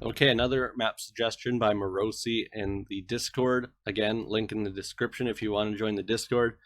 Okay, another map suggestion by Morosi in the Discord. Again, link in the description if you want to join the Discord.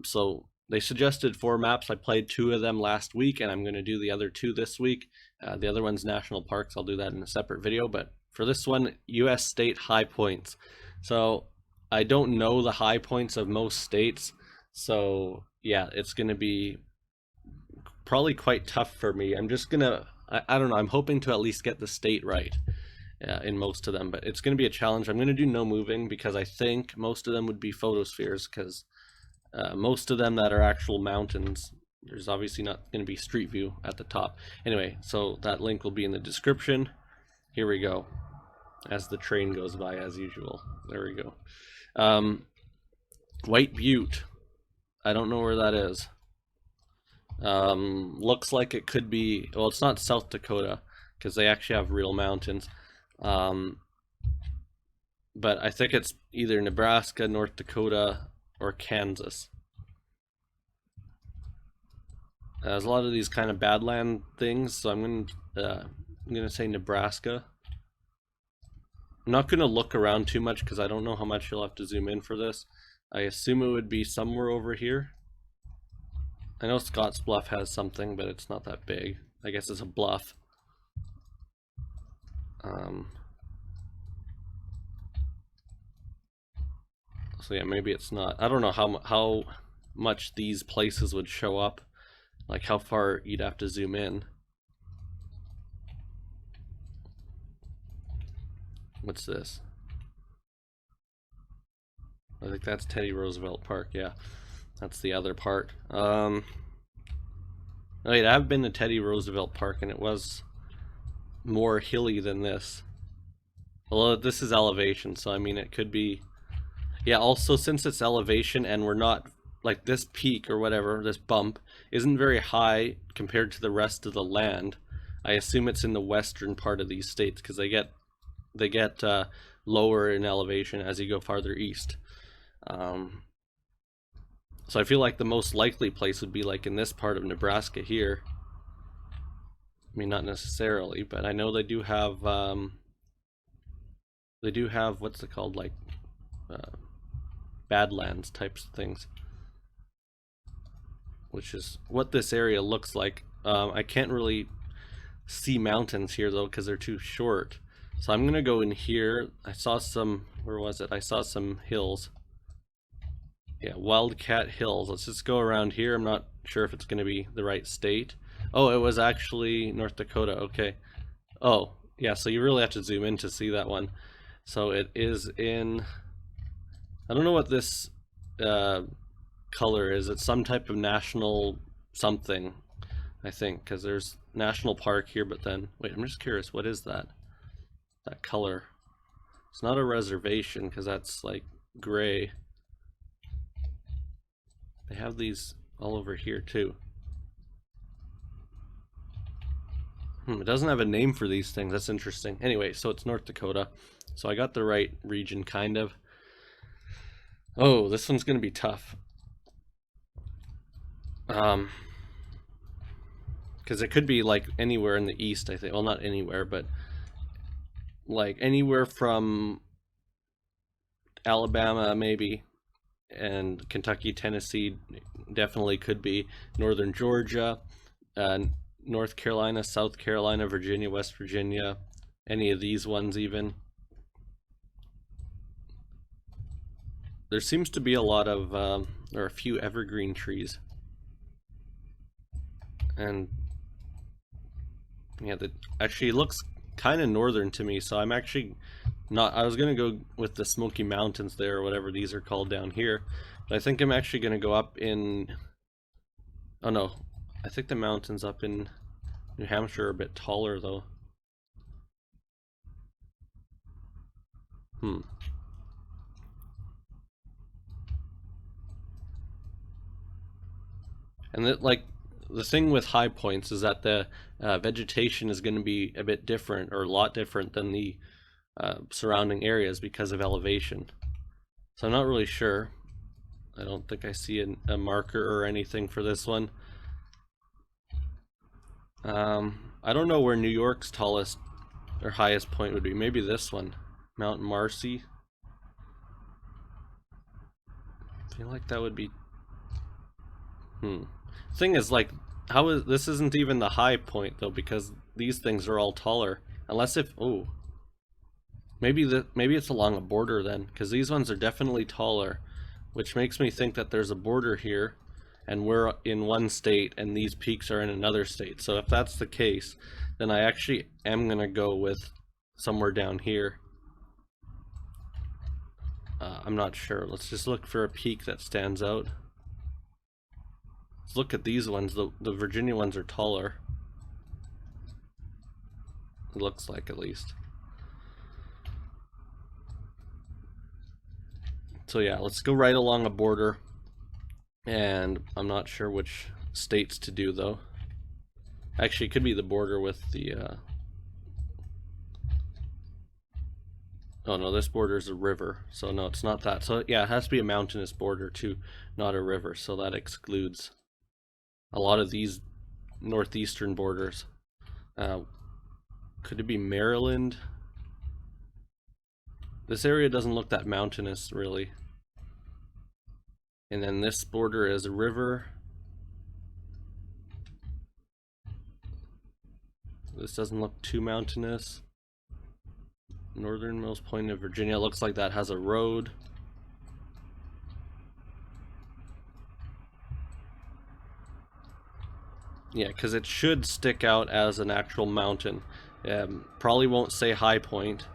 So they suggested 4 maps. I played 2 of them last week, and I'm going to do the other 2 this week. The other one's national parks. I'll do that in a separate video. But for this one, U.S. state high points. So I don't know the high points of most states. So yeah, it's going to be probably quite tough for me. I'm just going to I don't know. I'm hoping to at least get the state right in most of them, but it's going to be a challenge. I'm going to do no moving because I think most of them would be photospheres because most of them that are actual mountains, there's obviously not going to be street view at the top. Anyway, so that link will be in the description. Here we go. As the train goes by as usual. There we go. White Butte. I don't know where that is. Looks like it could be, well, it's not South Dakota because they actually have real mountains. But I think it's either Nebraska, North Dakota, or Kansas. There's a lot of these kind of badland things, so I'm gonna say Nebraska. I'm not gonna look around too much because I don't know how much you'll have to zoom in for this. I assume it would be somewhere over here. I know Scotts Bluff has something, but it's not that big. I guess it's a bluff. So yeah, maybe it's not. I don't know how much these places would show up, like how far you'd have to zoom in. What's this? I think that's Teddy Roosevelt Park. Yeah. That's the other part. Wait, I've been to Teddy Roosevelt Park and it was more hilly than this. Although this is elevation, so I mean it could be. Yeah, also since it's elevation and we're not, like this peak or whatever, this bump, isn't very high compared to the rest of the land. I assume it's in the western part of these states because they get lower in elevation as you go farther east. So I feel like the most likely place would be like in this part of Nebraska here. I mean, not necessarily, but I know they do have what's it called, like badlands types of things, which is what this area looks like. I can't really see mountains here though because they're too short. So I'm gonna go in here. I saw some, where was it? I saw some hills. Yeah, Wildcat Hills. Let's just go around here. I'm not sure if it's going to be the right state. Oh, it was actually North Dakota. Okay. Oh, yeah, so you really have to zoom in to see that one. So it is in, I don't know what this color is. It's some type of national something, I think, because there's national park here, but then, wait, I'm just curious, what is that? That color. It's not a reservation because that's like gray. They have these all over here too. It doesn't have a name for these things. That's interesting. Anyway, so it's North Dakota. So I got the right region, kind of. Oh, this one's going to be tough. Because it could be like anywhere in the east, I think. Well, not anywhere, but like anywhere from Alabama, maybe, and Kentucky, Tennessee definitely could be, northern Georgia, North Carolina, South Carolina, Virginia, West Virginia, any of these ones even. There seems to be a lot of, or a few evergreen trees. And yeah, actually looks kind of northern to me, so I'm actually not, I was going to go with the Smoky Mountains there, or whatever these are called down here. But I think I'm actually going to go up in, oh no, I think the mountains up in New Hampshire are a bit taller though. And that, like, the thing with high points is that the vegetation is going to be a bit different, or a lot different than the surrounding areas because of elevation. So I'm not really sure. I don't think I see a marker or anything for this one. I don't know where New York's tallest Their highest point would be maybe this one, Mount Marcy. I feel like that would be. Thing is, like, how is this? Isn't even the high point though, because these things are all taller. Unless if maybe it's along a border then, because these ones are definitely taller, which makes me think that there's a border here, and we're in one state and these peaks are in another state. So if that's the case, then I actually am gonna go with somewhere down here. I'm not sure. Let's just look for a peak that stands out. Let's look at these ones. The Virginia ones are taller. It looks like, at least. So yeah, let's go right along a border. And I'm not sure which states to do though. Actually, it could be the border with the oh no, this border is a river, so no, it's not that. So yeah, it has to be a mountainous border too, not a river, so that excludes a lot of these northeastern borders. Could it be Maryland? This area doesn't look that mountainous really. And then this border is a river. This doesn't look too mountainous. Northernmost point of Virginia looks like that has a road. Yeah, because it should stick out as an actual mountain. Probably won't say high point.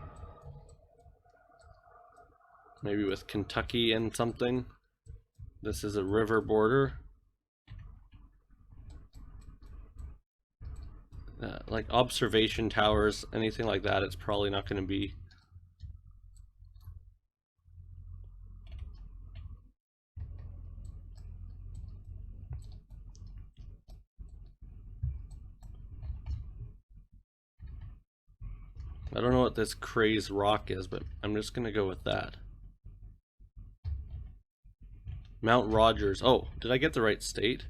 Maybe with Kentucky and something. This is a river border. Like observation towers, anything like that, it's probably not going to be. I don't know what this crazed rock is, but I'm just going to go with that. Mount Rogers. Oh, did I get the right state?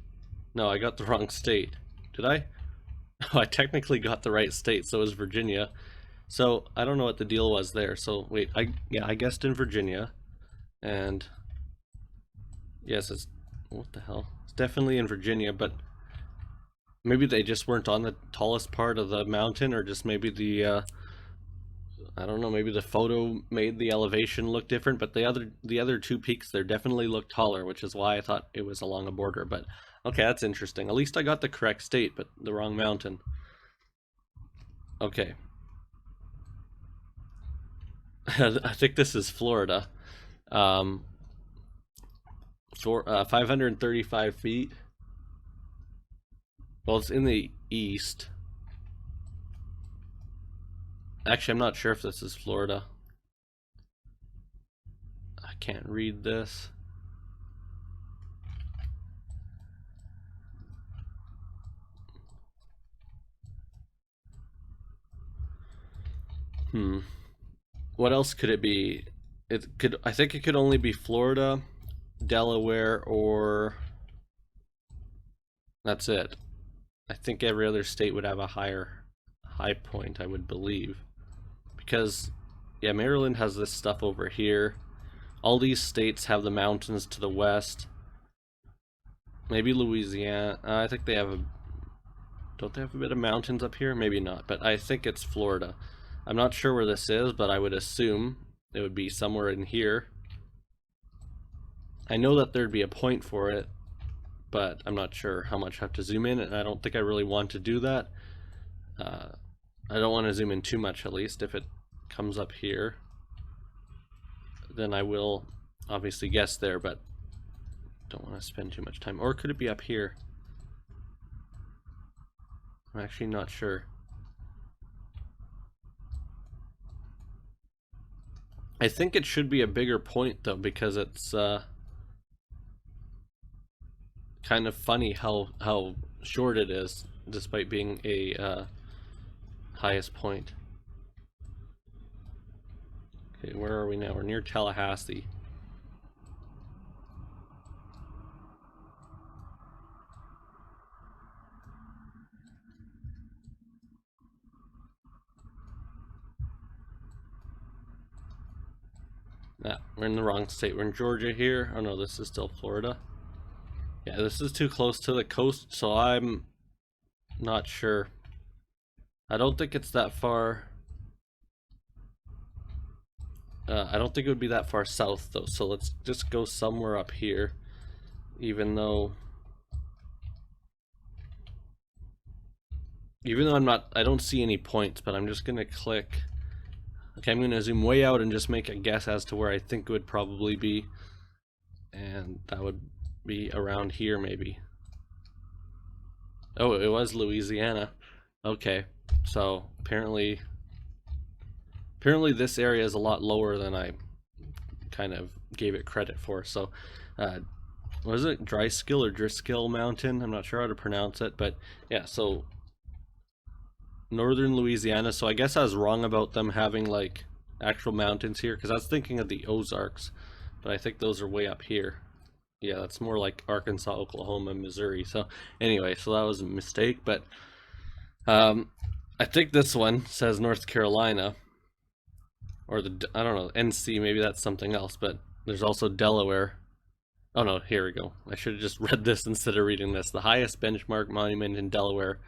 No, I got the wrong state. Did I? Oh, I technically got the right state, so it was Virginia. So I don't know what the deal was there. So wait, I guessed in Virginia, and yes, it's what the hell? It's definitely in Virginia, but maybe they just weren't on the tallest part of the mountain, or just maybe the I don't know, maybe the photo made the elevation look different. But the other two peaks there definitely look taller, which is why I thought it was along a border. But okay, that's interesting. At least I got the correct state, but the wrong mountain. Okay. I think this is Florida. For 535 feet. Well, it's in the east. Actually, I'm not sure if this is Florida. I can't read this. What else could it be? I think it could only be Florida, Delaware, or that's it. I think every other state would have a high point, I would believe. Because yeah, Maryland has this stuff over here. All these states have the mountains to the west. Maybe Louisiana. I think they have don't they have a bit of mountains up here? Maybe not, but I think it's Florida. I'm not sure where this is, but I would assume it would be somewhere in here. I know that there'd be a point for it, but I'm not sure how much I have to zoom in, and I don't think I really want to do that. I don't want to zoom in too much, at least. If it comes up here, then I will obviously guess there, but don't want to spend too much time. Or could it be up here? I'm actually not sure. I think it should be a bigger point though, because it's kind of funny how short it is, despite being a highest point. Okay, where are we now? We're near Tallahassee. Nah, we're in the wrong state. We're in Georgia here. Oh no, this is still Florida. Yeah, this is too close to the coast, so I'm not sure. I don't think it's that far. I don't think it would be that far south though, so let's just go somewhere up here, even though I don't see any points, but I'm just gonna click. Okay, I'm gonna zoom way out and just make a guess as to where I think it would probably be, and that would be around here maybe. Oh, it was Louisiana. Okay, so apparently this area is a lot lower than I kind of gave it credit for. So was it Dryskill or Driskill Mountain? I'm not sure how to pronounce it, but yeah, so northern Louisiana. So I guess I was wrong about them having like actual mountains here, because I was thinking of the Ozarks, but I think those are way up here. Yeah, that's more like Arkansas, Oklahoma, Missouri. So anyway, so that was a mistake, but I think this one says North Carolina, or I don't know, NC, maybe that's something else, but there's also Delaware. Oh no, here we go. I should have just read this instead of reading this. The highest benchmark monument in Delaware,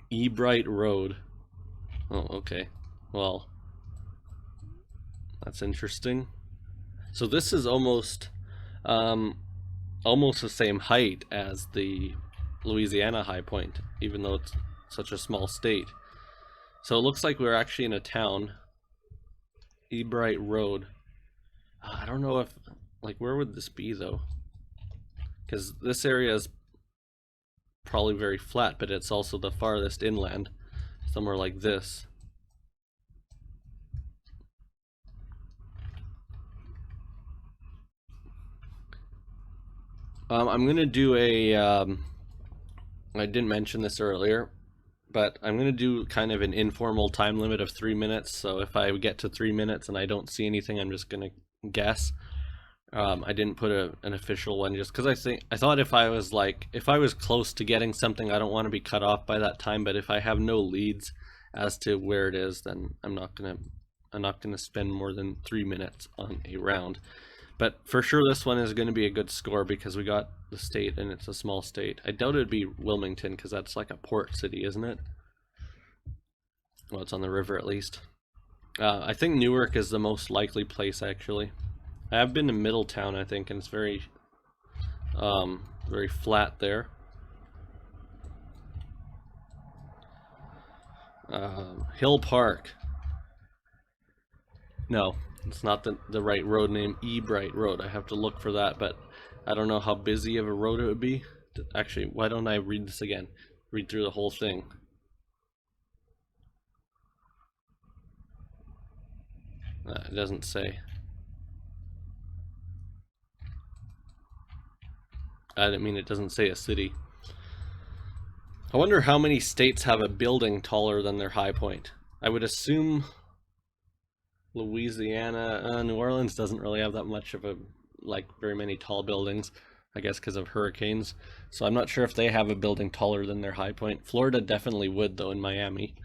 Ebright Road. Oh, okay. Well, that's interesting. So this is almost the same height as the Louisiana high point, even though it's such a small state. So it looks like we're actually in a town. Ebright Road. I don't know if, like, where would this be though? Because this area is probably very flat, but it's also the farthest inland, somewhere like this. I'm gonna do a I didn't mention this earlier, but I'm gonna do kind of an informal time limit of 3 minutes. So if I get to 3 minutes and I don't see anything, I'm just gonna guess. I didn't put an official one just because I thought if I was close to getting something, I don't want to be cut off by that time. But if I have no leads as to where it is, then I'm not gonna spend more than 3 minutes on a round. But for sure, this one is going to be a good score because we got the state and it's a small state. I doubt it'd be Wilmington because that's like a port city, isn't it? Well, it's on the river at least. I think Newark is the most likely place actually. I have been to Middletown, I think, and it's very flat there. Hill Park. No, it's not the right road name. Ebright Road. I have to look for that, but I don't know how busy of a road it would be. Actually, why don't I read this again? Read through the whole thing. It doesn't say. I didn't mean it doesn't say a city. I wonder how many states have a building taller than their high point. I would assume Louisiana, New Orleans doesn't really have that much of very many tall buildings, I guess because of hurricanes. So I'm not sure if they have a building taller than their high point. Florida definitely would though, in Miami.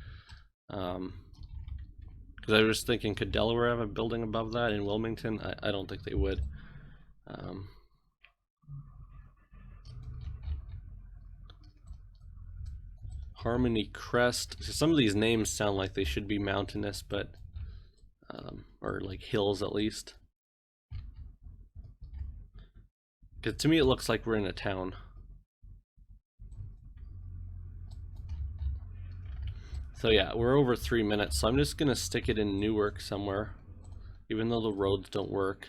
Because I was thinking, could Delaware have a building above that in Wilmington? I don't think they would. Harmony Crest. So some of these names sound like they should be mountainous, but or like hills at least. Because to me it looks like we're in a town. So yeah, we're over 3 minutes, so I'm just gonna stick it in Newark somewhere, even though the roads don't work.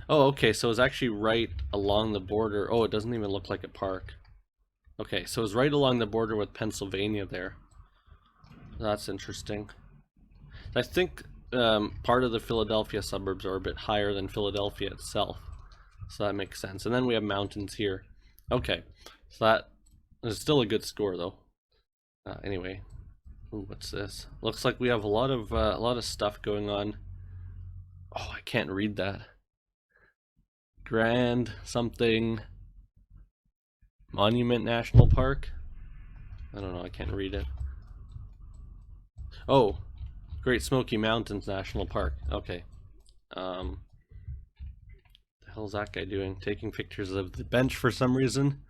Oh, okay, so it's actually right along the border. Oh, it doesn't even look like a park. Okay, so it's right along the border with Pennsylvania there. That's interesting. I think part of the Philadelphia suburbs are a bit higher than Philadelphia itself, so that makes sense. And then we have mountains here. Okay, so that is still a good score though. Anyway, ooh, what's this? Looks like we have a lot of stuff going on. Oh, I can't read that. Grand something Monument National Park. I don't know. I can't read it. Oh, Great Smoky Mountains National Park. Okay. The hell's that guy doing? Taking pictures of the bench for some reason.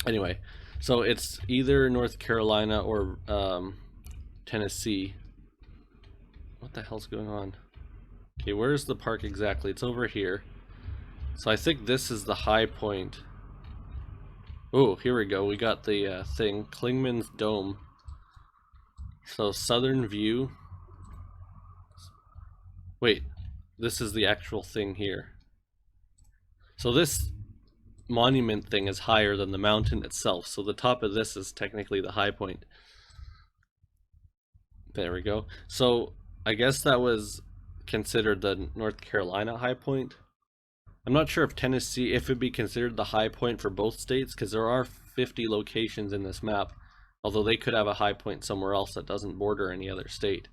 Anyway, so it's either North Carolina or Tennessee. What the hell's going on? Okay, where's the park exactly? It's over here. So I think this is the high point. Oh, here we go. We got the thing, Klingman's Dome. So southern view. Wait, this is the actual thing here. So this monument thing is higher than the mountain itself. So the top of this is technically the high point. There we go. So I guess that was considered the North Carolina high point. I'm not sure if Tennessee, if it'd be considered the high point for both states, because there are 50 locations in this map, although they could have a high point somewhere else that doesn't border any other state.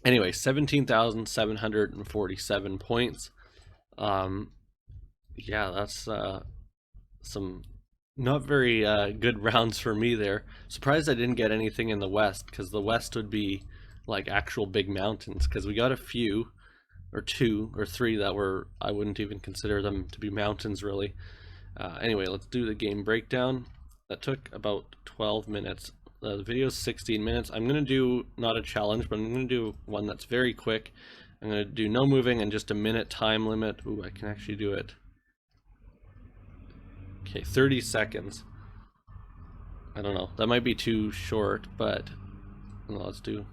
Anyway, 17,747 points. Yeah, that's some not very good rounds for me there. Surprised I didn't get anything in the west, because the west would be like actual big mountains, because we got a few, or 2 or 3 that were, I wouldn't even consider them to be mountains really. Anyway, let's do the game breakdown. That took about 12 minutes. The video's 16 minutes. I'm going to do not a challenge, but I'm going to do one that's very quick. I'm going to do no moving and just a minute time limit. Ooh, I can actually do it. Okay, 30 seconds. I don't know. That might be too short, but well, let's do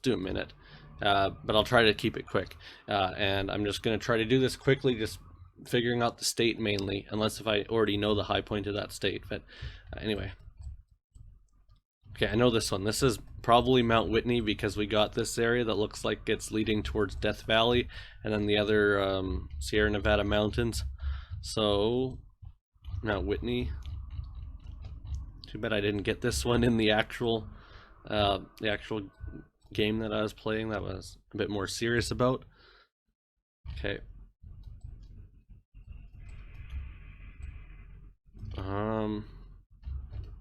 a minute. But I'll try to keep it quick. And I'm just going to try to do this quickly, just figuring out the state mainly, unless if I already know the high point of that state. But anyway. Okay, I know this one. This is probably Mount Whitney, because we got this area that looks like it's leading towards Death Valley, and then the other Sierra Nevada mountains. So, Mount Whitney. Too bad I didn't get this one in the actual game that I was playing. That was a bit more serious about. Okay.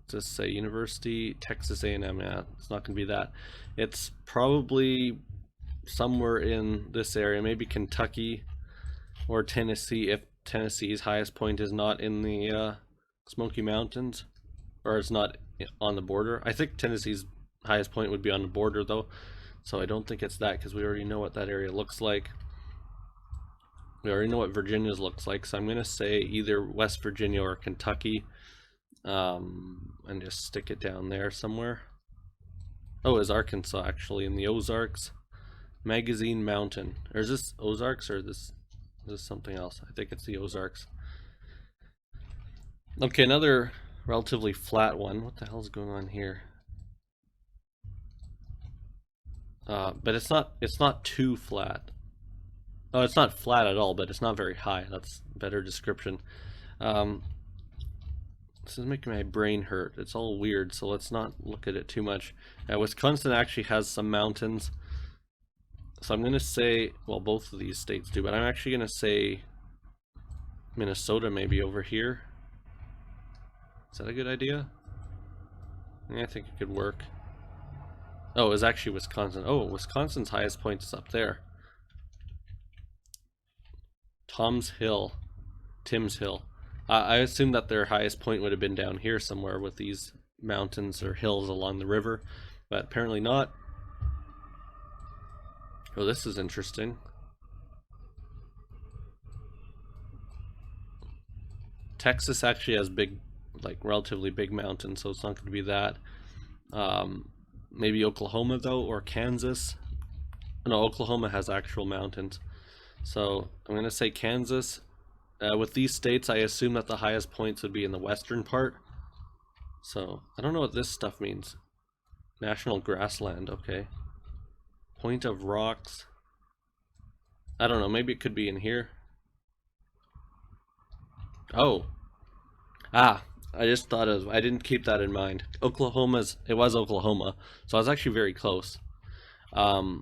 Just say University, Texas A&M. Yeah, it's not going to be that. It's probably somewhere in this area, maybe Kentucky or Tennessee, if Tennessee's highest point is not in the Smoky Mountains, or it's not on the border. I think Tennessee's highest point would be on the border though, so I don't think it's that, because we already know what that area looks like. We already know what Virginia's looks like, so I'm going to say either West Virginia or Kentucky. And just stick it down there somewhere. Oh, is Arkansas actually in the Ozarks? Magazine Mountain. Or is this Ozarks, or is this something else? I think it's the Ozarks. Okay, another relatively flat one. What the hell's going on here? But it's not too flat. Oh, it's not flat at all, but it's not very high. That's a better description. This is making my brain hurt. It's all weird, so let's not look at it too much. Wisconsin actually has some mountains. So I'm going to say, well, both of these states do, but I'm actually going to say Minnesota maybe over here. Is that a good idea? Yeah, I think it could work. Oh, it was actually Wisconsin. Oh, Wisconsin's highest point is up there. Tim's Hill. I assume that their highest point would have been down here somewhere with these mountains or hills along the river, but apparently not. Oh, this is interesting. Texas actually has big, like relatively big mountains, so it's not going to be that. Maybe Oklahoma though, or Kansas. No, Oklahoma has actual mountains. So I'm going to say Kansas. With these states, I assume that the highest points would be in the western part. So, I don't know what this stuff means. National grassland, okay. Point of rocks. I don't know, maybe it could be in here. Oh. I just thought of, I didn't keep that in mind. It was Oklahoma, so I was actually very close. But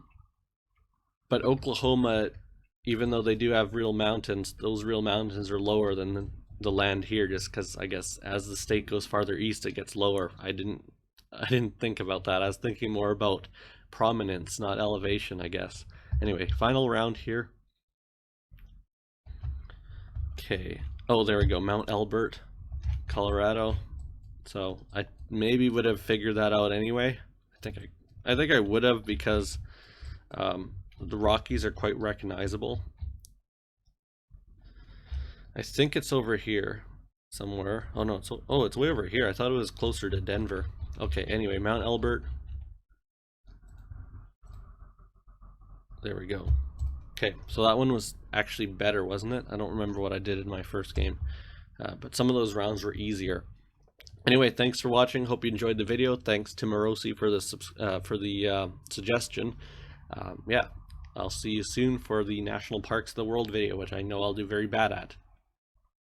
Oklahoma, even though they do have real mountains, those real mountains are lower than the land here, just because I guess as the state goes farther east, it gets lower. I didn't think about that. I was thinking more about prominence, not elevation, I guess. Anyway, final round here. Okay. Oh, there we go. Mount Elbert, Colorado. So I maybe would have figured that out anyway. I think I would have, because the Rockies are quite recognizable. I think it's over here somewhere. Oh no, it's way over here. I thought it was closer to Denver. Okay, anyway, Mount Elbert. There we go. Okay, so that one was actually better, wasn't it? I don't remember what I did in my first game, but some of those rounds were easier. Anyway, thanks for watching. Hope you enjoyed the video. Thanks to Morosi for the suggestion. Yeah, I'll see you soon for the National Parks of the World video, which I know I'll do very bad at.